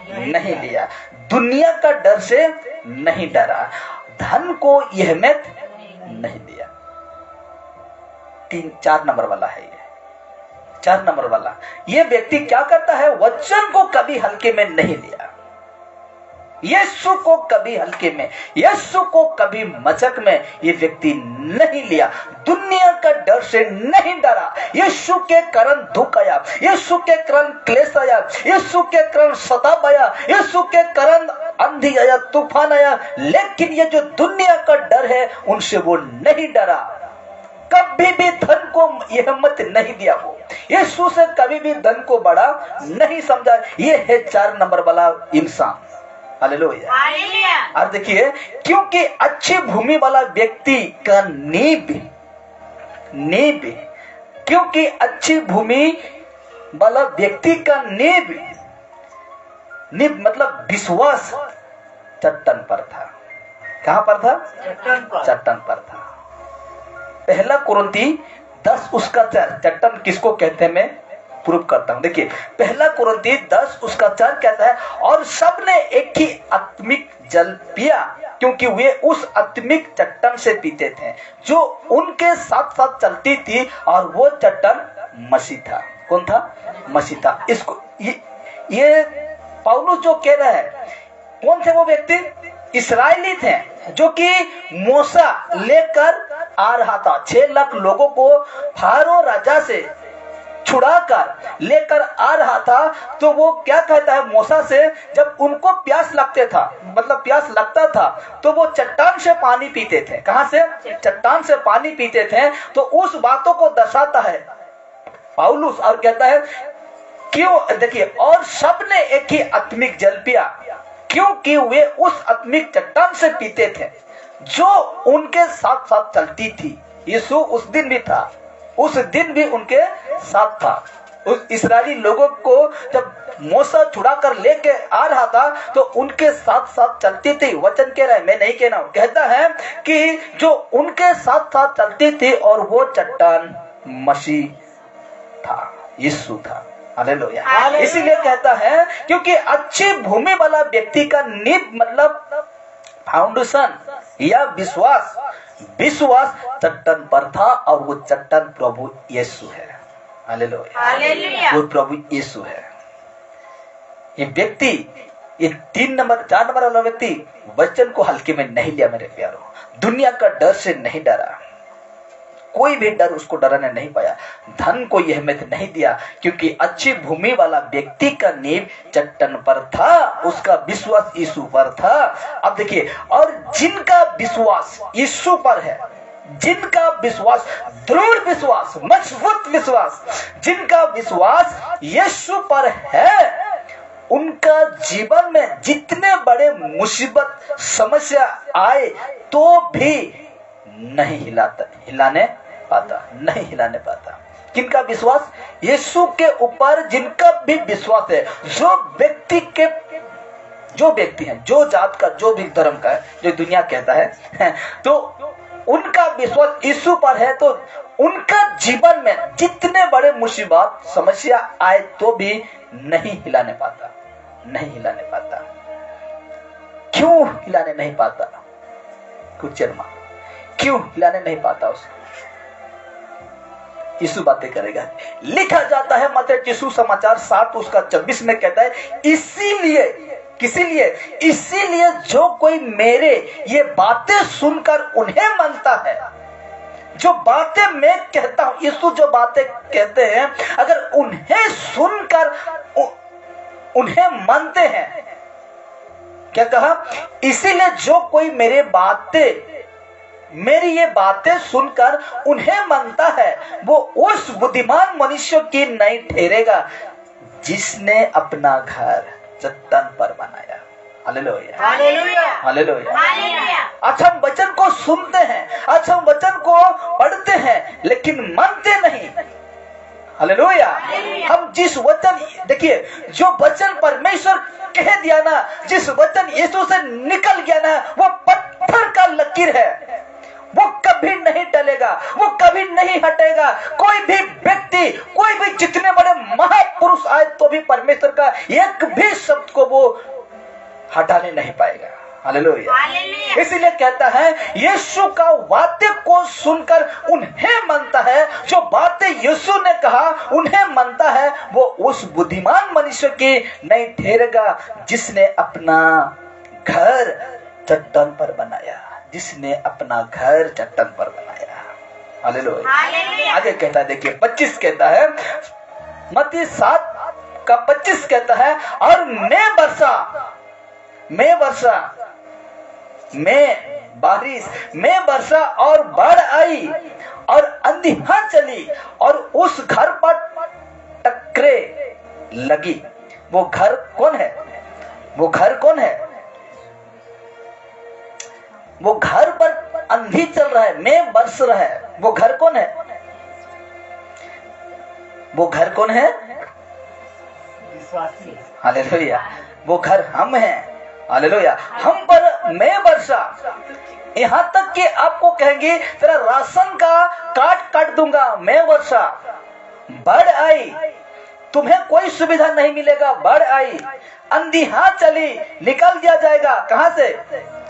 नहीं लिया, दुनिया का डर से नहीं डरा, धन को अहमियत नहीं दिया। 4 नंबर वाला है ये। 4 नंबर वाला ये व्यक्ति क्या करता है? वचन को कभी हल्के में नहीं लिया, यीशु को कभी हल्के में, यीशु को कभी मजाक में ये व्यक्ति नहीं लिया, दुनिया का डर से नहीं डरा। यीशु के कारण दुख आया, यीशु के कारण क्लेश आया, यीशु के कारण सताव आया, यीशु के कारण आंधी आया, तूफान आया, लेकिन ये जो दुनिया का डर है उनसे वो नहीं डरा। कभी भी धन को अहमियत नहीं दिया, वो यीशु से कभी भी धन को बड़ा नहीं समझा। ये है 4 नंबर वाला इंसान। हालेलुया। और देखिए, क्योंकि अच्छी भूमि वाला व्यक्ति का नींव, क्योंकि अच्छी भूमि वाला व्यक्ति का नींव मतलब विश्वास चट्टान पर था। कहां पर था? चट्टान पर था। 1 कुरिन्थी 10 उसका 4, चट्टान किसको कहते हैं मैं प्रूव करता हूं। देखिए 1 कुरिन्थी 10 उसका 4 कहता है, और सबने एक ही आत्मिक जल पिया, क्योंकि वे उस आत्मिक चट्टान से पीते थे जो उनके साथ साथ चलती थी, और वो चट्टान मसीह था। कौन था? मसीह था। इसको ये पौलुस जो कह रहा है, कौन थे वो व्यक्ति? इस्राएली थे जो कि मूसा लेकर आ रहा था। 6 लाख लोगों को फारो राजा से छुड़ाकर लेकर आ रहा था। तो वो क्या कहता है मूसा से, जब उनको प्यास लगते था, मतलब प्यास लगता था, तो वो चट्टान से पानी पीते थे। कहां से? चट्टान से पानी पीते थे। तो उस बातों को दर्शाता है पौलुस और कहता है क्यों? देखिए, और सबने एक ही आत्मिक जल पिया, क्योंकि वे उस आत्मिक चट्टान से पीते थे जो उनके साथ साथ चलती थी। यीशु उस दिन भी था, उस दिन भी उनके साथ था। उस इस्राएली लोगों को जब मूसा छुड़ा कर लेके आ रहा था तो उनके साथ साथ चलती थी। वचन कह रहा है, मैं नहीं कहना, कहता है कि जो उनके साथ साथ चलती थी, और वो चट्टान मसीह था, यीशु था। हालेलुया। इसीलिए कहता है क्योंकि अच्छी भूमि वाला व्यक्ति का नींव मतलब फाउंडेशन या विश्वास चट्टान पर था, और वो चट्टान प्रभु यीशु है। हालेलुया। वो प्रभु यीशु है। ये व्यक्ति, ये 4 नंबर वाला व्यक्ति वचन को हल्के में नहीं लिया मेरे प्यारों, दुनिया का डर से नहीं डरा, कोई भी डर उसको डराने नहीं पाया, धन को अहमियत नहीं दिया, क्योंकि अच्छी भूमि वाला व्यक्ति का नींव चट्टान पर था, उसका विश्वास यीशु पर था। अब देखिए, और जिनका विश्वास यीशु पर है, जिनका विश्वास, दृढ़ विश्वास, मजबूत विश्वास, जिनका विश्वास यीशु पर है, उनका जीवन में जितने बड़े मुसीबत समस्या आए तो भी नहीं हिलाने पाता। किनका विश्वास? यीशु के ऊपर जिनका भी विश्वास है, जो व्यक्ति है, जो जात का, जो भी धर्म का है, जो दुनिया कहता है तो उनका विश्वास यीशु पर है, तो उनका जीवन में जितने बड़े मुसीबत समस्या आए तो भी नहीं हिलाने पाता। क्यों हिलाने नहीं पाता? कुछ शर्मा, क्यों हिलाने नहीं पाता उसे? यीशु बातें करेगा। लिखा जाता है मत्ती सुसमाचार 7 उसका 26 में कहता है, इसीलिए जो कोई मेरे ये बातें सुनकर उन्हें मानता है, जो बातें मैं कहता हूं, यीशु जो बातें कहते हैं, अगर उन्हें सुनकर उन्हें मानते हैं, क्या कहा? इसीलिए जो कोई मेरी ये बातें सुनकर उन्हें मानता है, वो उस बुद्धिमान मनुष्य की नहीं ठहरेगा जिसने अपना घर चट्टान पर बनाया। Hallelujah, hallelujah. आज हम वचन को सुनते हैं, आज हम वचन को पढ़ते हैं, लेकिन मानते नहीं। हालेलुया। हम जिस वचन, देखिए, जो वचन परमेश्वर कह दिया ना, जिस वचन यीशु से निकल गया ना, वो पत्थर का लकीर है, वो कभी नहीं टलेगा, वो कभी नहीं हटेगा। कोई भी व्यक्ति, कोई भी जितने बड़े महापुरुष आए तो भी परमेश्वर का एक भी शब्द को वो हटाने नहीं पाएगा। हालेलुया। इसीलिए कहता है, यीशु का बातें को सुनकर उन्हें मानता है, जो बातें यीशु ने कहा उन्हें मानता है, वो उस बुद्धिमान मनुष्य की नहीं ठहरेगा जिसने अपना घर चट्टान पर बनाया, जिसने अपना घर चट्टान पर बनाया। हालेलुया। आगे कहता है, देखिए 25 कहता है, मत्ती 7 का 25 कहता है, और मैं वर्षा और बाढ़ आई और अंधियां चली और उस घर पर टकरे लगी। वो घर कौन है? वो घर पर अंधी चल रहा है, मैं बरस रहा है। वो घर कौन है? हालेलुया। वो घर हम हैं। हालेलुया। हम पर मैं वर्षा, यहां तक कि आपको कहेंगे तेरा राशन का काट दूंगा, मैं वर्षा। बाढ़ आई, तुम्हें कोई सुविधा नहीं मिलेगा, बाढ़ आई। अंधियां चली, निकल दिया जाएगा, कहां से?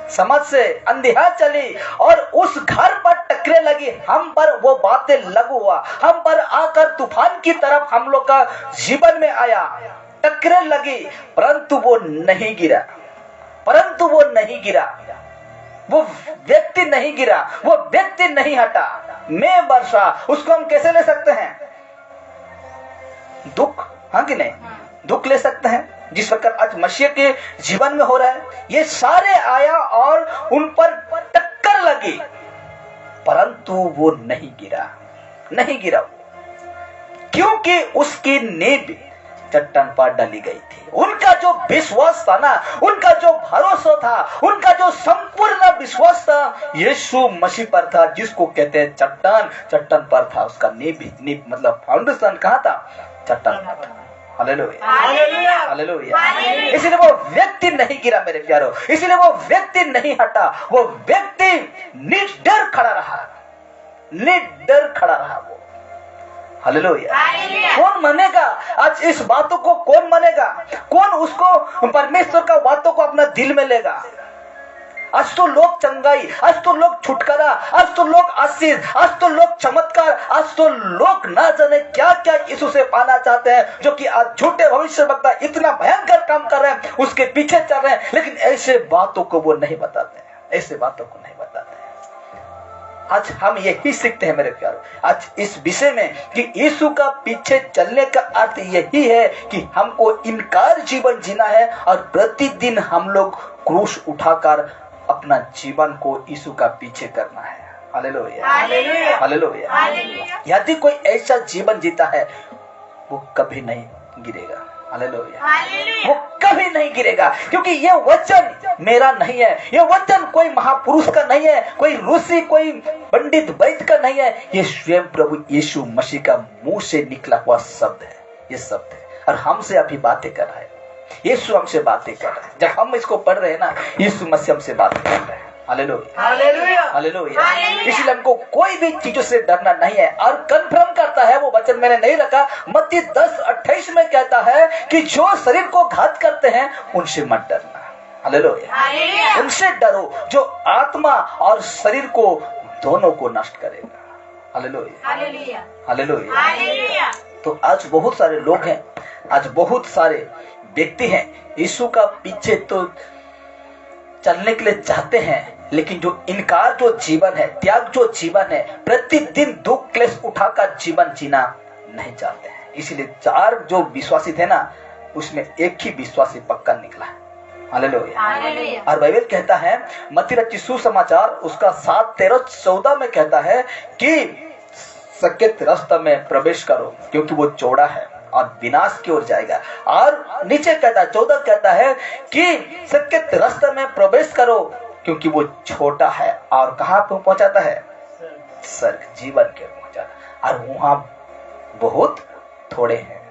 समाज से। अंधियां चली और उस घर पर टकरे लगी, हम पर वो बातें लागू हुआ, हम पर आकर तूफान की तरफ हम लोग का जीवन में आया, टकरे लगी, परंतु वो नहीं गिरा, वो व्यक्ति नहीं गिरा, वो व्यक्ति नहीं हटा। मैं वर्षा, उसको हम कैसे ले सकते हैं? दुख, हाँ कि नहीं? दुख ले सकते हैं, जिस प्रकार आज मसीह के जीवन में हो रहा है। ये सारे आया और उन पर टक्कर लगी, परंतु वो नहीं गिरा, क्योंकि उसकी नींव चट्टान पर डाली गई थी। उनका जो विश्वास था ना, उनका जो भरोसा था, उनका जो संपूर्ण विश्वास था, यीशु मसीह पर था, जिसको कहते हैं चट्टान पर था। उसका नींव मतलब फाउंडेशन कहाँ था? चट्टान पर था। Hallelujah, hallelujah. इसलिए वो व्यक्ति नहीं गिरा मेरे प्यारों, इसलिए वो व्यक्ति नहीं हटा, वो व्यक्ति निडर खड़ा रहा वो। हालेलुया। कौन मानेगा आज इस बातों को? कौन मानेगा? कौन उसको, परमेश्वर का बातों को अपना दिल में लेगा? आज तो लोग चंगाई, आज तो लोग छुटकारा, आज तो लोग आशीष, आज तो लोग चमत्कार, आज तो लोग ना जाने क्या क्या यीशु से पाना चाहते हैं, जो कि आज झूठे भविष्यवक्ता इतना भयंकर काम कर रहे हैं, उसके पीछे चल रहे हैं, लेकिन ऐसे बातों को वो नहीं बताते हैं, ऐसे बातों को नहीं बताते हैं। आज हम यही सीखते हैं मेरे प्यारों, आज इस विषय में कि यीशु का पीछे चलने का अर्थ यही है कि हमको इनकार जीवन जीना है और प्रतिदिन हम लोग क्रूस उठाकर अपना जीवन को यीशु का पीछे करना है। Hallelujah, hallelujah, hallelujah. हालेलुया। यदि कोई ऐसा जीवन जीता है वो कभी नहीं गिरेगा। Hallelujah, hallelujah. वो कभी नहीं गिरेगा, क्योंकि ये वचन मेरा नहीं है, ये वचन कोई महापुरुष का नहीं है, कोई ऋषि, कोई पंडित वैद्य का नहीं है, ये स्वयं प्रभु यीशु मसीह का मुंह से निकला हुआ शब्द है। ये शब्द है और हमसे अभी बातें कर रहा है। यीशु हमसे बातें कर रहा है। जब हम इसको पढ़ रहे हैं ना, यीशु मसीह हमसे बातें कर रहे हैं। Hallelujah, hallelujah, hallelujah. हालेलुया। इसलिए हमको कोई भी चीजों से डरना नहीं है। और कंफर्म करता है, वो वचन मैंने नहीं रखा, मत्ती 10:28 में कहता है कि जो शरीर को घात करते हैं उनसे मत डरना। Hallelujah, hallelujah. उनसे डरो जो आत्मा और शरीर को दोनों को नष्ट करेगा। Hallelujah, hallelujah, hallelujah. हालेलुया। तो आज बहुत सारे लोग हैं, आज बहुत सारे व्यक्ति हैं, यीशु का पीछे तो चलने के लिए चाहते हैं, लेकिन जो इनकार जो जीवन है, त्याग जो जीवन है, प्रतिदिन दुख क्लेश उठाकर जीवन जीना नहीं चाहते हैं। इसलिए 4 जो विश्वासी थे ना, उसमें एक ही विश्वासी पक्का निकला है। Hallelujah, hallelujah. और बाइबल कहता है, मत्ती रचित सुसमाचार उसका 7:13-14 में कहता है कि सकेत रास्ता में प्रवेश करो, क्योंकि वो चौड़ा है और विनाश की ओर जाएगा। और नीचे कहता है 14 कहता है कि सकेत रास्ता में प्रवेश करो, क्योंकि वो छोटा है और कहाँ पे पहुंचाता है? स्वर्ग, जीवन के पहुंचाता। और वहां बहुत थोड़े हैं,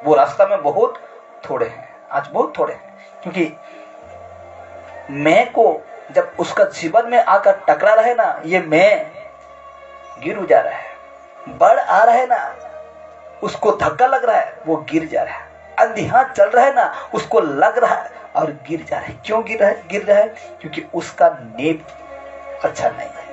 वो रास्ता में बहुत थोड़े हैं, आज बहुत थोड़े हैं। क्योंकि मैं को जब उसका जीवन में आकर टकरा रहे ना, ये मैं गिर जा रहा है, बढ़ आ रहा है ना, उसको धक्का लग रहा है, वो गिर जा रहा है। अंधियां चल रहा है ना, उसको लग रहा है और गिर जा रहा है। क्यों गिर रहा है? क्योंकि उसका नींव अच्छा नहीं है।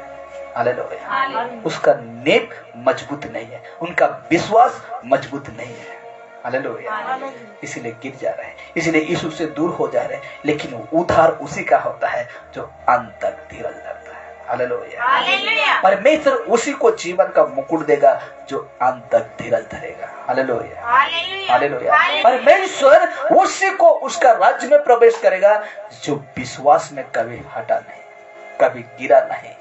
हालेलुया, उसका नींव मजबूत नहीं है, उनका विश्वास मजबूत नहीं है। हालेलुया, इसलिए गिर जा रहा है, इसलिए यीशु से दूर हो जा रहे हैं। लेकिन उद्धार उसी का होता है जो अंत तक धीरज धरता है। Hallelujah, hallelujah. परमेश्वर उसी को जीवन का मुकुट देगा जो अंत तक धीरज धरेगा। Hallelujah, hallelujah, hallelujah. हालेलुया। परमेश्वर उसी को उसका राज्य में प्रवेश करेगा जो विश्वास में कभी हटा नहीं, कभी गिरा नहीं,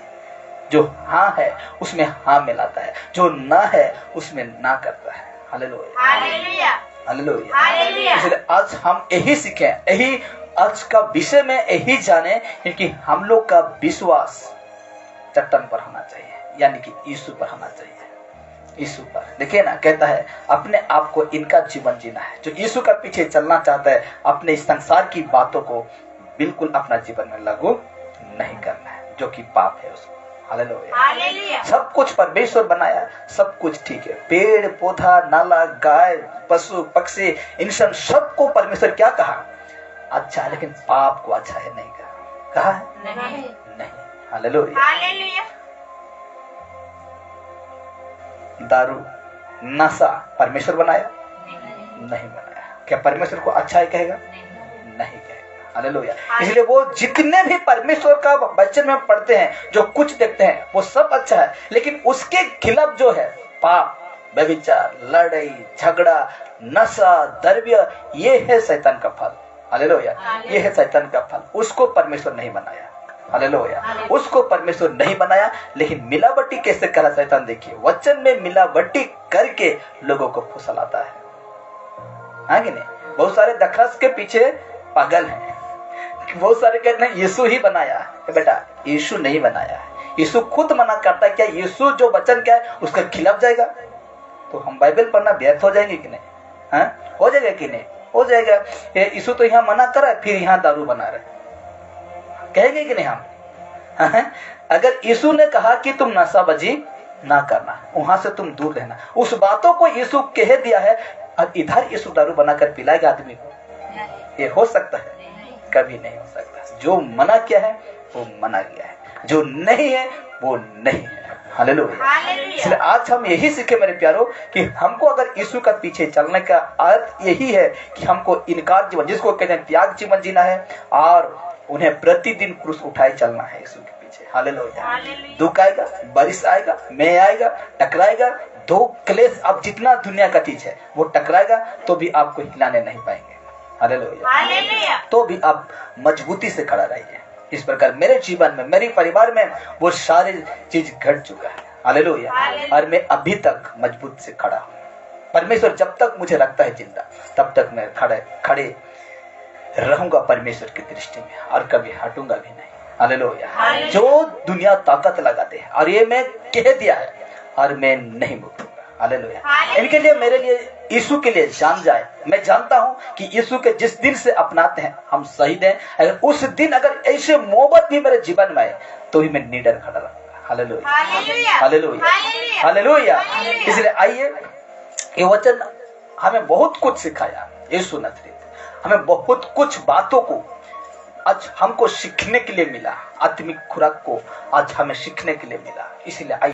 जो हाँ है उसमें हाँ मिलाता है, जो ना है उसमें ना करता है। Hallelujah, hallelujah, hallelujah. हालेलुया। इसलिए आज हम यही सीखें, यही आज का विषय में यही जाने, क्योंकि हम लोग का विश्वास चट्टान पर होना चाहिए, यानी कि यीशु पर होना चाहिए। यीशु पर देखिए ना, कहता है अपने आप को इनका जीवन जीना है। जो यीशु का पीछे चलना चाहता है, अपने इस संसार की बातों को बिल्कुल अपना जीवन में लागू नहीं करना है, जो कि पाप है उसको। Hallelujah, hallelujah. सब कुछ परमेश्वर बनाया, सब कुछ ठीक है, पेड़ पौधा, नाला, गाय, पशु पक्षी, इंसान, सबको परमेश्वर क्या कहा? अच्छा, लेकिन पाप को अच्छा है नहीं कहा। कहा है? नहीं। Hallelujah, hallelujah. दारू, नशा परमेश्वर बनाया? नहीं बनाया। क्या परमेश्वर को अच्छा है कहेगा? नहीं कहेगा। हालेलुया। इसलिए वो जितने भी परमेश्वर का वचन में पढ़ते हैं, जो कुछ देखते हैं, वो सब अच्छा है, लेकिन उसके खिलाफ जो है पाप, व्यभिचार, लड़ाई, झगड़ा, नशा, द्रव्य, ये है शैतान का फल। हालेलुया, ये है शैतान का फल। उसको परमेश्वर नहीं बनाया। हालेलुया, उसको परमेश्वर नहीं बनाया। लेकिन मिलावटी कैसे करा शैतान? देखिए, वचन में मिलावटी करके लोगों को फुसलाता है। हाँ कि नहीं? बहुत सारे दखरस के पीछे पागल हैं, बहुत सारे कहते हैं यीशु ही बनाया है। बेटा, यीशु नहीं बनाया है। यीशु खुद मना करता है। क्या यीशु जो वचन क्या है उसके खिलाफ जाएगा तो हम बाइबल पढ़ना व्यर्थ हो जाएंगे कि नहीं? हाँ, हो जाएगा कि नहीं? हो जाएगा। यीशु तो यहाँ मना कर रहा है, फिर यहाँ दारू बना रहे, कहेंगे कि नहीं हम? हाँ? अगर यीशु ने कहा कि तुम नशाबाजी ना करना, वहां से तुम दूर रहना, उस बातों को यीशु कह दिया है, और इधर यीशु दारू बनाकर पिलाएगा आदमी को? ये हो सकता है? कभी नहीं हो सकता। जो मना किया है वो मना किया है, जो नहीं है वो नहीं है। हालेलुया। इसलिए आज हम यही सीखे मेरे प्यारो कि हमको अगर यीशु का पीछे चलने का अर्थ यही है कि हमको इनकार जीवन, जिसको कहते हैं त्याग जीवन जीना है, और उन्हें प्रतिदिन क्रूस उठाए चलना है यीशु के पीछे। हालेलुया। दुख आएगा, बारिश आएगा, मैं आएगा, टकराएगा, दो क्लेश, अब जितना दुनिया का चीज है वो टकराएगा तो भी आपको हिलाने नहीं पाएंगे। हालेलुया। तो भी आप मजबूती से खड़ा रहिए। इस प्रकार मेरे जीवन में, मेरे परिवार में वो सारी चीज घट चुका है। हालेलुया। और मैं अभी तक मजबूत से खड़ा हूँ। परमेश्वर जब तक मुझे रखता है जिंदा, तब तक मैं खड़े रहूंगा परमेश्वर की दृष्टि में, और कभी हटूंगा भी नहीं। हालेलुया। जो दुनिया ताकत लगा दे, और ये मैं कह दिया है, और मैं नहीं मुकूंगा। हालेलुया। इनके लिए, मेरे लिए, यीशु के लिए जान जाए। मैं जानता हूं कि यीशु के जिस दिन से अपनाते हैं हम शहीद हैं, अगर उस दिन अगर ऐसे मोहब्बत भी मेरे जीवन में आए तो ही मैं निडर खड़ा रहूंगा। हालेलुया। हालेलुया। हालेलुया। इसलिए आइए, ये वचन हमें बहुत कुछ सिखाया। यीशु नजरेत हमें बहुत कुछ बातों को आज हमको सीखने के लिए मिला, आत्मिक खुराक को आज हमें सीखने के लिए मिला। इसलिए